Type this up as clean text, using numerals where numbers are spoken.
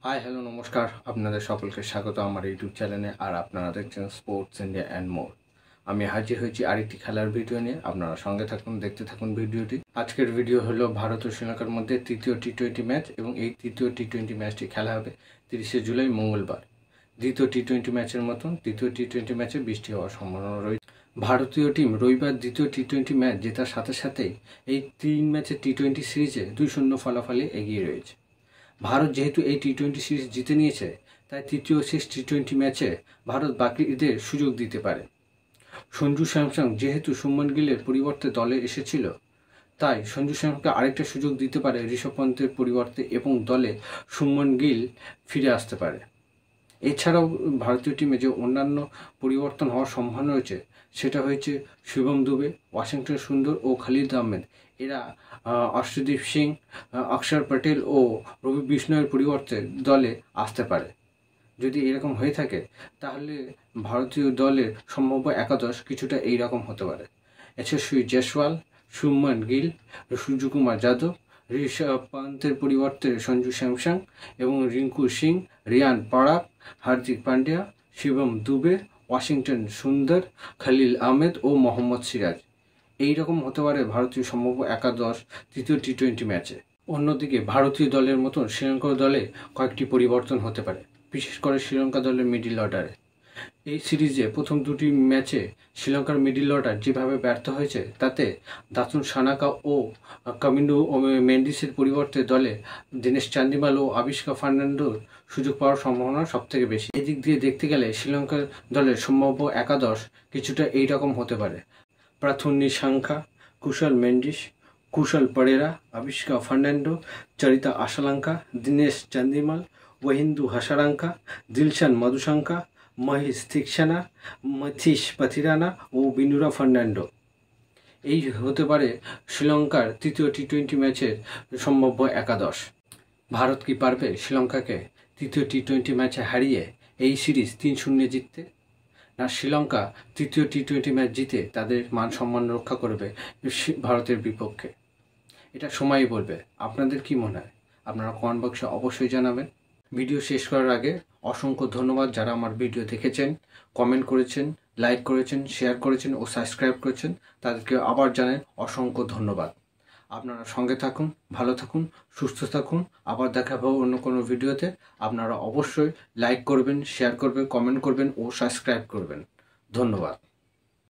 Hi hello নমস্কার, আপনাদের সকলকে স্বাগত আমার ইউটিউব চ্যানেলে। আর আপনারা দেখছেন স্পোর্টস ইন্ডিয়া অ্যান্ড মোর। আমি হাজির হয়েছি আরেকটি খেলার ভিডিও নিয়ে। আপনারা সঙ্গে থাকুন, দেখতে থাকুন ভিডিওটি। আজকের ভিডিও হলো ভারত ও শ্রীলঙ্কার মধ্যে তৃতীয় টি-20 ম্যাচ, এবং এই তৃতীয় টি-20 ম্যাচটি খেলা হবে 30শে জুলাই মঙ্গলবার। দ্বিতীয় টি-20 ম্যাচের মতন তৃতীয় টি-20 ম্যাচে বৃষ্টি হওয়ার সম্ভাবনা রয়েছে। ভারতীয় টিম রবিবার দ্বিতীয় টি-20 ম্যাচ জেতার সাথে সাথেই এই 3 ম্যাচের টি-20 সিরিজে 2-0 ফলাফলে এগিয়ে রয়েছে। ভারত যেহেতু এই টি-20 সিরিজ জিতে নিয়েছে, তাই তৃতীয় শেষ টি-20 ম্যাচে ভারত বাকিদের সুযোগ দিতে পারে। সঞ্জু স্যামসন যেহেতু শুভমান গিলের পরিবর্তে দলে এসেছিল, তাই সঞ্জু স্যামসনকে আরেকটা সুযোগ দিতে পারে ঋষভ পন্থের পরিবর্তে, এবং দলে শুভমান গিল ফিরে আসতে পারে। এছাড়াও ভারতীয় টিমে যে অন্যান্য পরিবর্তন হওয়ার সম্ভাবনা রয়েছে সেটা হয়েছে শুভম দুবে, ওয়াশিংটন সুন্দর ও খালিদ আহমেদ। এরা অর্শদীপ সিং, অক্ষর পটেল ও রবি বিষ্ণয়ের পরিবর্তে দলে আসতে পারে। যদি এরকম হয়ে থাকে তাহলে ভারতীয় দলের সম্ভাব্য একাদশ কিছুটা এইরকম হতে পারে। যশস্বী জয়সওয়াল, শুভমান গিল, সূর্যকুমার যাদব, ঋষভ পন্থের পরিবর্তে সঞ্জু স্যামসন এবং রিঙ্কু সিং, রিয়ান পরাগ, হার্দিক পান্ডিয়া, শিবম দুবে, ওয়াশিংটন সুন্দর, খালিল আহমেদ ও মোহাম্মদ সিরাজ। এইরকম হতে পারে ভারতীয় সম্ভাব্য একাদশ তৃতীয় টি-20 ম্যাচে। অন্যদিকে ভারতীয় দলের মতন শ্রীলঙ্কার দলে কয়েকটি পরিবর্তন হতে পারে, বিশেষ করে শ্রীলঙ্কা দলের মিডল অর্ডারে। এই সিরিজে প্রথম দুটি ম্যাচে শ্রীলঙ্কার মিডল অর্ডার যেভাবে ব্যর্থ হয়েছে, তাতে দাসুন সানাকা ও কামিন্ডু মেন্ডিসের পরিবর্তে দলে দীনেশ চান্দিমাল ও আবিষ্কার ফার্নান্ডোর সুযোগ পাওয়ার সম্ভাবনা সবথেকে বেশি। এদিক দিয়ে দেখতে গেলে শ্রীলঙ্কার দলের সম্ভাব্য একাদশ কিছুটা এইরকম হতে পারে: প্রাথুন নিশাঙ্কা, কুশল মেন্ডিস, কুশল পরেরা, আবিষ্কার ফার্নান্ডো, চরিতা আশালাঙ্কা, দীনেশ চান্দিমাল, ওহিন্দু হাসারাঙ্কা, দিলশান মধুশঙ্কা, মহেশ থিকসানা, মথিশ পাথিরানা ও বিনুরা ফার্নান্ডো। এই হতে পারে শ্রীলঙ্কার তৃতীয় টি-20 ম্যাচের সম্ভাব্য একাদশ। ভারত কি পারবে শ্রীলঙ্কাকে তৃতীয় টি-20 ম্যাচে হারিয়ে এই সিরিজ 3-0 জিততে? না শ্রীলঙ্কা তৃতীয় টি-20 ম্যাচ জিতে তাদের মান সম্মান রক্ষা করবে ভারতের বিপক্ষে? এটা সময়ই বলবে। আপনাদের কি মনে হয়? আপনারা কমেন্ট বক্সে অবশ্যই জানাবেন। ভিডিও শেষ করার আগে অসংখ্য ধন্যবাদ যারা আমার ভিডিও দেখেছেন, কমেন্ট করেছেন, লাইক করেছেন, শেয়ার করেছেন ও সাবস্ক্রাইব করেছেন। তাদেরকে আবার জানাই অসংখ্য ধন্যবাদ। আপনারা সঙ্গে থাকুন, ভালো থাকুন, সুস্থ থাকুন। আবার দেখা হবে অন্য কোনো ভিডিওতে। আপনারা অবশ্যই লাইক করবেন, শেয়ার করবেন, কমেন্ট করবেন ও সাবস্ক্রাইব করবেন। ধন্যবাদ।